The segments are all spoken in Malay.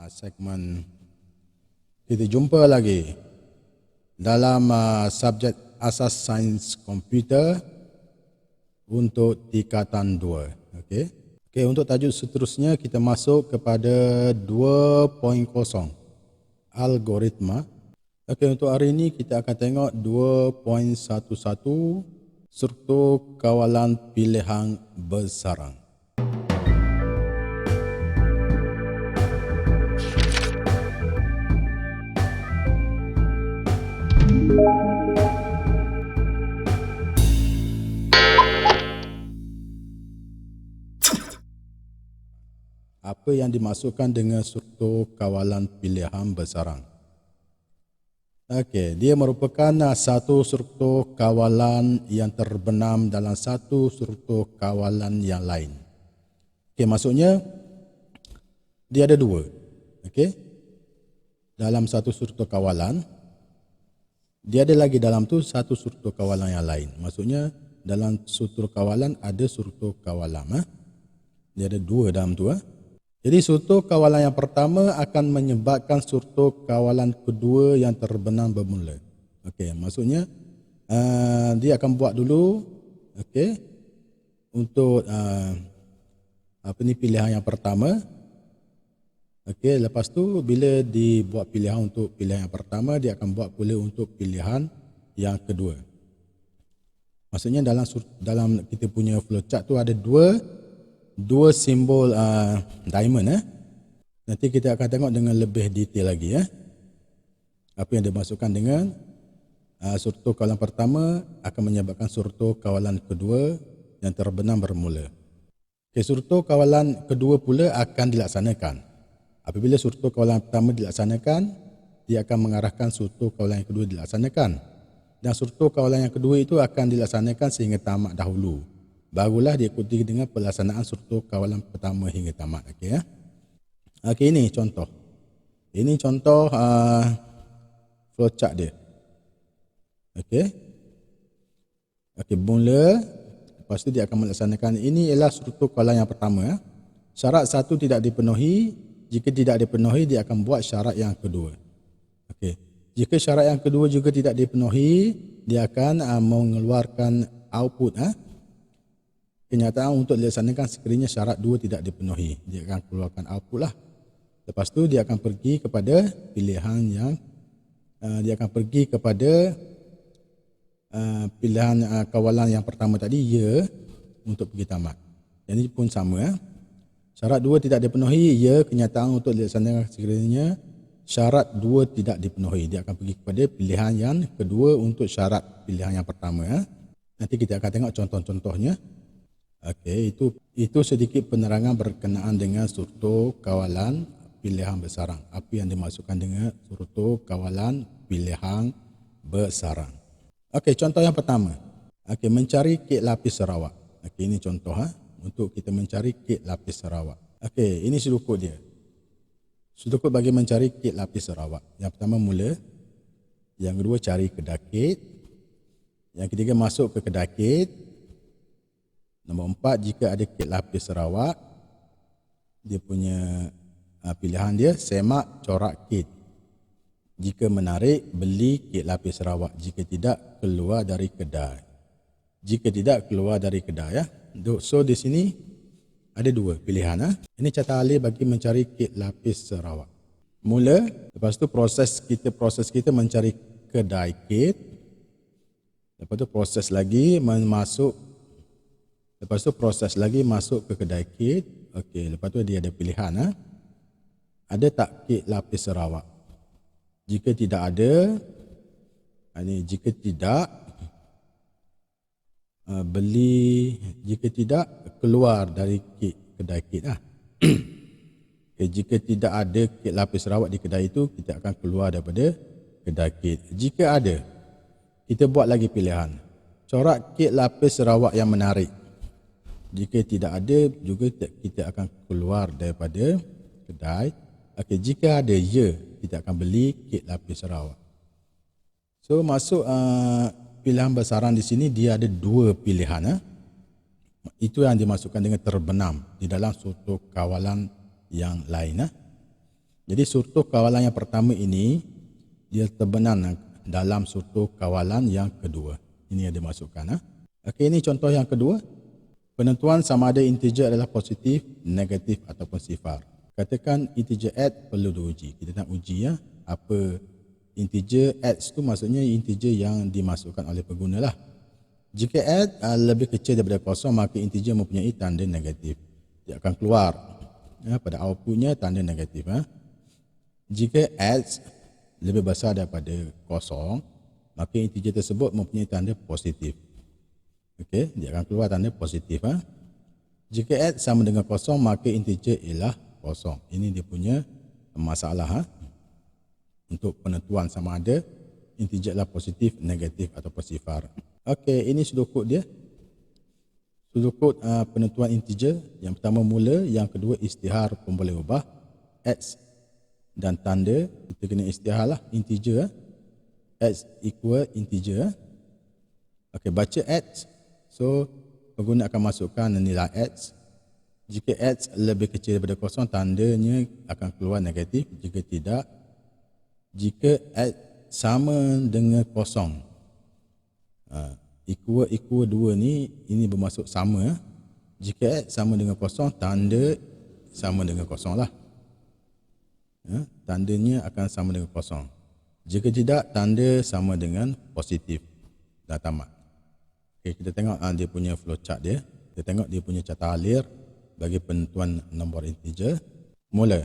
Segmen kita jumpa lagi dalam subjek asas sains komputer untuk tingkatan 2. Okey, untuk tajuk seterusnya kita masuk kepada 2.0 algoritma. Okey, untuk hari ini kita akan tengok 2.11 struktur kawalan pilihan bersarang. Apa yang dimaksudkan dengan struktur kawalan pilihan bersarang? Okey, dia merupakan satu struktur kawalan yang terbenam dalam satu struktur kawalan yang lain. Okey, maksudnya dia ada dua. Okey. Dalam satu struktur kawalan, dia ada lagi dalam tu satu struktur kawalan yang lain. Maksudnya dalam struktur kawalan ada struktur kawalan. Dia ada dua dalam tu. Jadi struktur kawalan yang pertama akan menyebabkan struktur kawalan kedua yang terbenam bermula. Okey, maksudnya dia akan buat dulu, okey, untuk pilihan yang pertama. Okey, lepas tu bila dibuat pilihan untuk pilihan yang pertama, dia akan buat pula untuk pilihan yang kedua. Maksudnya dalam kita punya flowchart tu ada dua simbol diamond. Nanti kita akan tengok dengan lebih detail lagi apa yang dimaksudkan dengan struktur kawalan pertama akan menyebabkan struktur kawalan kedua yang terbenam bermula. Okay, struktur kawalan kedua pula akan dilaksanakan. Apabila struktur kawalan pertama dilaksanakan, dia akan mengarahkan struktur kawalan yang kedua dilaksanakan. Dan struktur kawalan yang kedua itu akan dilaksanakan sehingga tamat dahulu. Barulah diikuti dengan pelaksanaan struktur kawalan pertama hingga tamat. Okey, ini contoh. Ini contoh flowchart dia. Okey, mula, lepas tu dia akan melaksanakan. Ini ialah struktur kawalan yang pertama. Syarat satu tidak dipenuhi. Jika tidak dipenuhi, dia akan buat syarat yang kedua. Okey, jika syarat yang kedua juga tidak dipenuhi, dia akan mengeluarkan output. Kenyataan untuk dilaksanakan sekiranya syarat 2 tidak dipenuhi. Dia akan keluarkan output lah. Lepas tu dia akan pergi kepada pilihan yang pilihan kawalan yang pertama tadi, ya, untuk pergi tamat. Yang ini pun sama. Syarat 2 tidak dipenuhi, ya, kenyataan untuk dilaksanakan sekiranya syarat 2 tidak dipenuhi. Dia akan pergi kepada pilihan yang kedua untuk syarat pilihan yang pertama. Nanti kita akan tengok contoh-contohnya. Okey, itu sedikit penerangan berkenaan dengan struktur kawalan pilihan bersarang. Apa yang dimaksudkan dengan struktur kawalan pilihan bersarang. Okey, contoh yang pertama. Okey, mencari kit lapis Sarawak. Okey, ini contoh untuk kita mencari kit lapis Sarawak. Okey, ini sudut dia. Sudut bagi mencari kit lapis Sarawak. Yang pertama mula, yang kedua cari kedai kit, yang ketiga masuk ke kedai kit. Nombor 4, jika ada kit lapis Sarawak, dia punya pilihan dia semak corak kit. Jika menarik, beli kit lapis Sarawak. Jika tidak, keluar dari kedai. Jika tidak, keluar dari kedai. So di sini ada dua pilihan. Ini cara alih bagi mencari kit lapis Sarawak. Mula, lepas tu proses kita mencari kedai kit. Lepas tu proses lagi masuk ke kedai kit. Okey, lepas tu dia ada pilihan. Ada tak kit lapis Sarawak? Jika tidak ada, jika tidak, beli. Jika tidak, keluar dari kedai kit. Okay, jika tidak ada kit lapis Sarawak di kedai itu, kita akan keluar daripada kedai kit. Jika ada, kita buat lagi pilihan. Corak kit lapis Sarawak yang menarik. Jika tidak ada, juga kita akan keluar daripada kedai. Okey, jika ada, ya, kita akan beli kit lapis Sarawak. So masuk pilihan bersarang di sini dia ada dua pilihan. Itu yang dimasukkan dengan terbenam di dalam struktur kawalan yang lain. Jadi struktur kawalan yang pertama ini dia terbenam dalam struktur kawalan yang kedua. Ini yang dimasukkan. Okey, ini contoh yang kedua. Penentuan sama ada integer adalah positif, negatif ataupun sifar. Katakan integer x perlu diuji. Kita nak uji apa integer x tu, maksudnya integer yang dimasukkan oleh pengguna lah. Jika x lebih kecil daripada kosong, maka integer mempunyai tanda negatif. Dia akan keluar pada outputnya tanda negatif. Jika x lebih besar daripada kosong, maka integer tersebut mempunyai tanda positif. Okey, dia akan keluar tanda positif. Jika x sama dengan kosong, maka integer ialah kosong. Ini dia punya masalah untuk penentuan sama ada integer adalah positif, negatif ataupun sifar. Okey, ini sudut kod dia. Sudut kod penentuan integer. Yang pertama mula, yang kedua isytihar pemboleh ubah x dan tanda. Kita kena isytihar lah integer. X equal integer. Okey, baca x. So pengguna akan masukkan nilai x. Jika x lebih kecil daripada kosong, tandanya akan keluar negatif. Jika tidak, jika x sama dengan kosong, equal 2 ni, ini bermaksud sama. Jika x sama dengan kosong, tanda sama dengan kosong lah. Tandanya akan sama dengan kosong. Jika tidak, tanda sama dengan positif. Dah tamat. Okay, kita tengok dia punya flowchart dia. Kita tengok dia punya carta alir bagi penentuan nombor integer. Mula,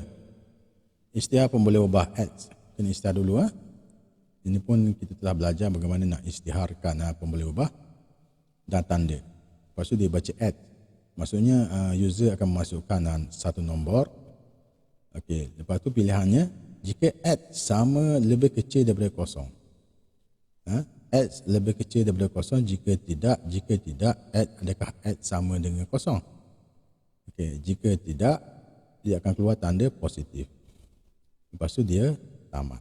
isytihar pemboleh ubah x. Kena isytihar dulu. Ini pun kita telah belajar bagaimana nak isytiharkan pemboleh ubah dan tanda. Lepas tu dia baca add. Maksudnya user akan memasukkan satu nombor. Okey, lepas tu pilihannya jika add sama lebih kecil daripada kosong. X lebih kecil daripada kosong. Jika tidak add, adakah add sama dengan kosong? Okey, jika tidak, dia akan keluar tanda positif. Lepas tu dia tamat.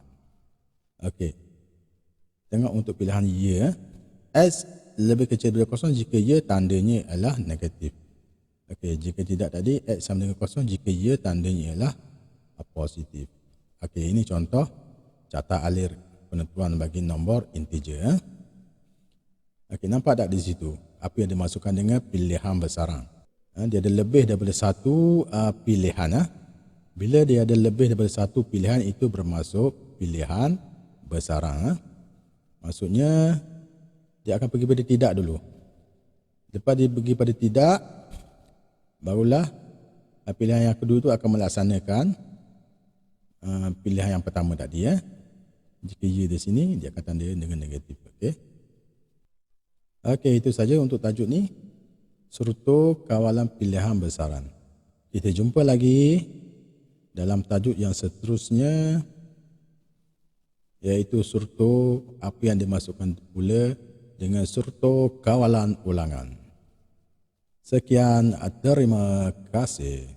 Okey, tengok untuk pilihan ya. X lebih kecil daripada kosong jika ya tandanya adalah negatif. Okey, jika tidak tadi X sama dengan kosong, jika ya tandanya ialah positif. Okey, ini contoh carta alir penentuan bagi nombor integer. Okey, nampak tak di situ apa yang dimasukkan dengan pilihan besaran? Dia ada lebih daripada satu pilihan. Bila dia ada lebih daripada satu pilihan, itu bermaksud pilihan besaran. Maksudnya dia akan pergi pada tidak dulu. Lepas dia pergi pada tidak, barulah pilihan yang kedua itu akan melaksanakan pilihan yang pertama tadi. Jika ya di sini, dia akan tanda dengan negatif. Okey, itu saja untuk tajuk ni, struktur kawalan pilihan besaran. Kita jumpa lagi dalam tajuk yang seterusnya, iaitu struktur apa yang dimasukkan pula dengan struktur kawalan ulangan. Sekian, terima kasih.